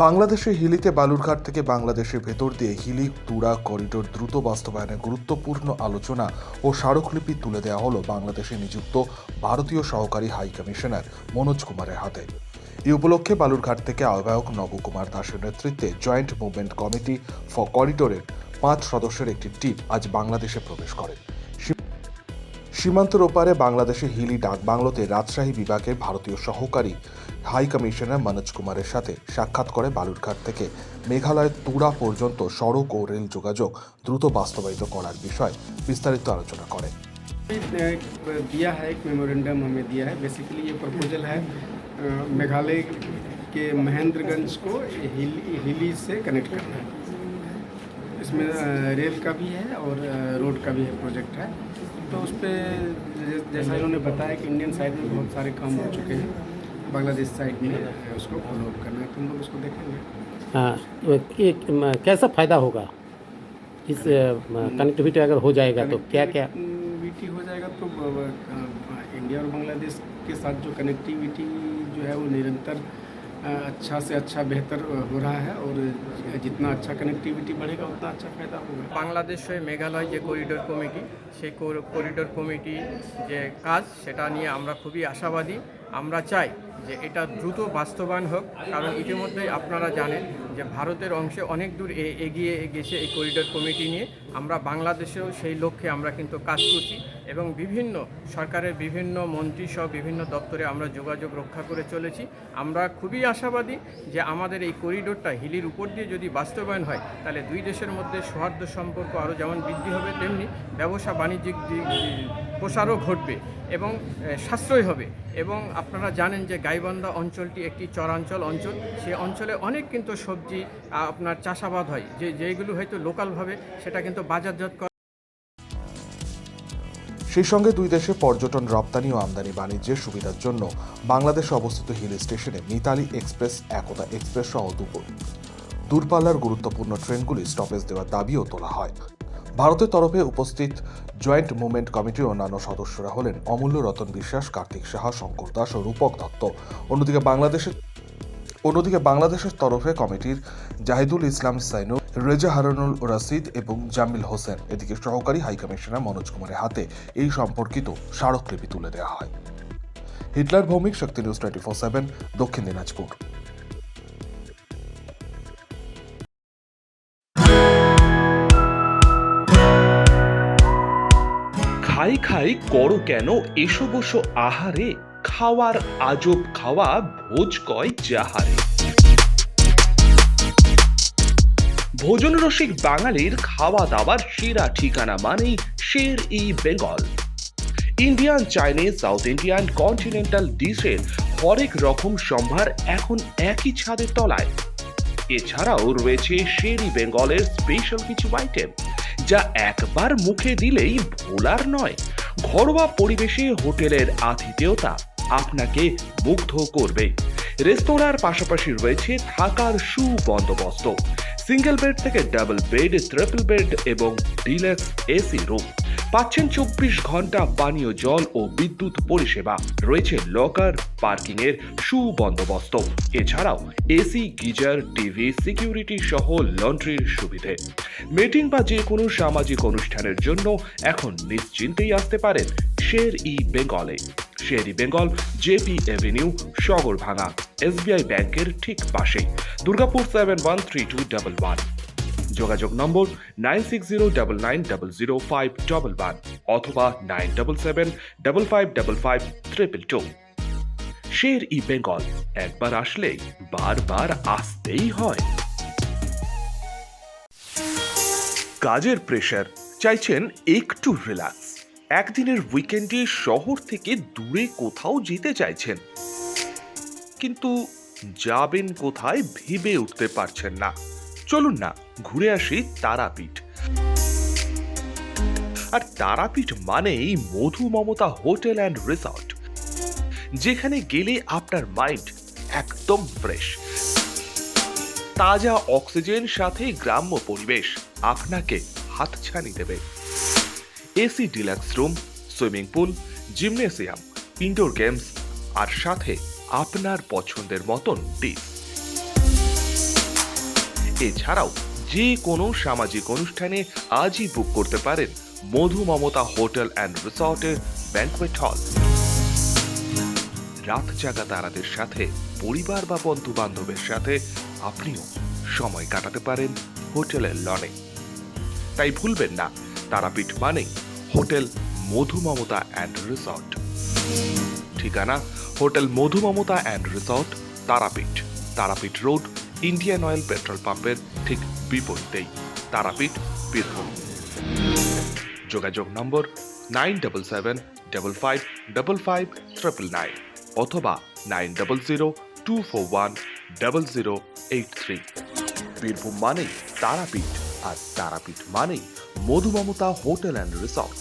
বাংলাদেশের হিলিতে বালুরঘাট থেকে বাংলাদেশের ভেতর দিয়ে হিলি তুরা করিডোর দ্রুত বাস্তবায়নে গুরুত্বপূর্ণ আলোচনা ও স্মারকলিপি তুলে দেওয়া হলো বাংলাদেশে নিযুক্ত ভারতীয় সহকারী হাই কমিশনার মনোজ কুমারের হাতে। এই উপলক্ষে বালুরঘাট থেকে আহ্বায়ক নবকুমার দাসের নেতৃত্বে জয়েন্ট মুভমেন্ট কমিটি ফর করিডোরের 5 সদস্যের একটি টিম আজ বাংলাদেশে প্রবেশ করে। সীমান্তের ওপারে বাংলাদেশে হিলি ডাক বাংলোতে রাজশাহী বিভাগের ভারতীয় সহকারী হাই কমিশনার মনোজ কুমারের সাথে সাক্ষাৎ করে বালুরঘাট থেকে মেঘালয়ের তুরা পর্যন্ত সড়ক ও রেল যোগাযোগ দ্রুত বাস্তবায়িত করার বিষয়ে বিস্তারিত আলোচনা করে। दिया है एक मेमोरेंडम हमें दिया है। बेसिकली ये प्रपोजल है मेघालय के महेंद्रगंज को हिली से कनेक्ट करना है। इसमें रेल का भी है और रोड का भी है प्रोजेक्ट है। तो उस पर जैसा इन्होंने बताया कि इंडियन साइड में बहुत सारे काम हो चुके हैं, बांग्लादेश साइड में उसको फॉलो अप करना है। तुम लोग उसको देखेंगे। हाँ, कैसा फ़ायदा होगा इस कनेक्टिविटी अगर हो जाएगा तो क्या क्या कनेक्टिविटी हो जाएगा तो इंडिया और बांग्लादेश के साथ जो कनेक्टिविटी जो है वो निरंतर अच्छा से अच्छा बेहतर हो रहा है और जितना अच्छा कनेक्टिविटी बढ़ेगा उतना अच्छा फ़ायदा होगा। বাংলাদেশ হয়ে মেঘালয় যে করিডোর কমিটি, সেই করিডোর কমিটি যে কাজ সেটা নিয়ে আমরা খুবই আশাবাদী। আমরা চাই যে এটা দ্রুত বাস্তবায়ন হোক, কারণ ইতিমধ্যেই আপনারা জানেন যে ভারতের অংশে অনেক দূর এগিয়ে গেছে এই করিডোর কমিটি নিয়ে। আমরা বাংলাদেশেও সেই লক্ষ্যে আমরা কিন্তু কাজ করছি এবং বিভিন্ন সরকারের বিভিন্ন মন্ত্রী সহ বিভিন্ন দপ্তরে আমরা যোগাযোগ রক্ষা করে চলেছি। আমরা খুবই আশাবাদী যে আমাদের এই করিডোরটা হিলির উপর দিয়ে যদি বাস্তবায়ন হয় তাহলে দুই দেশের মধ্যে সৌহার্দ্য সম্পর্ক আরও যেমন বৃদ্ধি হবে, তেমনি ব্যবসা বাণিজ্যিক প্রসারও ঘটবে এবং সাশ্রয় হবে। এবং আপনারা জানেন যে গাইবান্ধা অঞ্চলটি একটি চরাঞ্চল অঞ্চল, সেই অঞ্চলে অনেক কিন্তু সবজি আপনার চাষাবাদ হয়, যেগুলো হয়তো লোকালভাবে সেটা কিন্তু বাজারজাত করা। সেই সঙ্গে দুই দেশে পর্যটন, রপ্তানি ও আমদানি বাণিজ্যের সুবিধার জন্য বাংলাদেশে অবস্থিত হিল স্টেশনে মিতালি এক্সপ্রেস, একতা এক্সপ্রেস সহ দূরপাল্লার গুরুত্বপূর্ণ ট্রেনগুলি স্টপেজ দেওয়ার দাবিও তোলা হয়। ভারতের তরফে উপস্থিত জয়েন্ট মুভমেন্ট কমিটির অন্যান্য সদস্যরা হলেন অমূল্য রতন বিশ্বাস, কার্তিক সাহা, শঙ্কর দাস ও রূপক দত্ত। অন্যদিকে বাংলাদেশের তরফে কমিটির জাহিদুল ইসলাম সাইনু, রেজা হারুনুল রশিদ এবং জামিল হোসেন। এদিকে সহকারী হাই কমিশনার মনোজ কুমারের হাতে এই সম্পর্কিত স্মারকলিপি তুলে দেওয়া হয়। হিটলার ভৌমিক, শক্তি নিউজ 24/7, দক্ষিণ দিনাজপুর। খাই খাই করো কেন এসো বসো আহারে, খাওয়ার আজব খাওয়া ভোজ কয় যাহারে। ভোজন রসিক বাঙালির খাওয়া দাওয়ার সেরা ঠিকানা মানেই Sher e Bengal. Indian, Chinese, South Indian, continental ডিশের হরেক রকম সম্ভার এখন একই ছাদের তলায়। এছাড়াও রয়েছে শের ই বেঙ্গলের স্পেশাল কিছু আইটেম যা একবার মুখে দিলেই ভোলার নয়। ঘরোয়া পরিবেশে হোটেলের আতিথেয়তা আপনাকে মুগ্ধ করবে। রেস্তোরাঁর পাশাপাশি রয়েছে থাকার সুবন্দোবস্ত, সিঙ্গেল বেড থেকে ডাবল বেড, ট্রিপল বেড এবং ডিলাক্স এসি রুম। পাচ্ছেন 24 ঘন্টা পানীয় জল ও বিদ্যুৎ পরিষেবা। রয়েছে লকার, পার্কিং এর সুবন্দোবস্ত। এছাড়াও এসি, গিজার, টিভি, সিকিউরিটি সহ লন্ড্রির সুবিধে। মিটিং বা যে কোনো সামাজিক অনুষ্ঠানের জন্য এখন নিশ্চিন্তেই আসতে পারেন শের ই বেঙ্গলে। Sher e Bengal, JP avenue, Sagarbhanga, SBI ব্যাংকের ঠিক পাশেই, দুর্গাপুর 713211। যোগাযোগ নম্বর 9609900511 অথবা 9775555222। শের ই বেঙ্গল, একবার আসলে বারবার আসতেই হয়। কাজের প্রেশার, চাইছেন একটু রিল্যাক্স, একদিনের উইকেন্ডে শহর থেকে দূরে কোথাও যেতে চাইছেন, কিন্তু যাবেন কোথায় ভেবে উঠতে পারছেন না। চলুন না ঘুরে আসি তারাপীঠ। আর তারাপীঠ মানেই মধু মমতা হোটেল অ্যান্ড রিসর্ট, যেখানে গেলে আপনার মাইন্ড একদম ফ্রেশ। তাজা অক্সিজেন সাথে গ্রাম্য পরিবেশ আপনাকে হাতছানি দেবে। AC deluxe room, swimming pool, gymnasium, indoor games আর সাথে আপনার পছন্দের মতন ডিশ। এছাড়াও যে কোনো সামাজিক অনুষ্ঠানে আজই বুক করতে পারেন মধু মমতা হোটেল অ্যান্ড রিসর্টের ব্যাংকোয়েট হল। রাত জাগা তারাদের সাথে পরিবার বা বন্ধু বান্ধবের সাথে আপনিও সময় কাটাতে পারেন হোটেলের লনে। তাই ভুলবেন না, তারাপীঠ মানেই hotel Madhu Mamata and resort. ঠিকানা hotel Madhu Mamata and resort, Tarapith, Tarapith road, Indian Oil petrol পাম্পের ঠিক বিপরীতেই, তারাপীঠ, বীরভূম। যোগাযোগ নম্বর 9775555599 অথবা 9002410083। বীরভূম মানেই তারাপীঠ, আর তারাপীঠ মানেই মধু মমতা হোটেল অ্যান্ড রিসর্ট।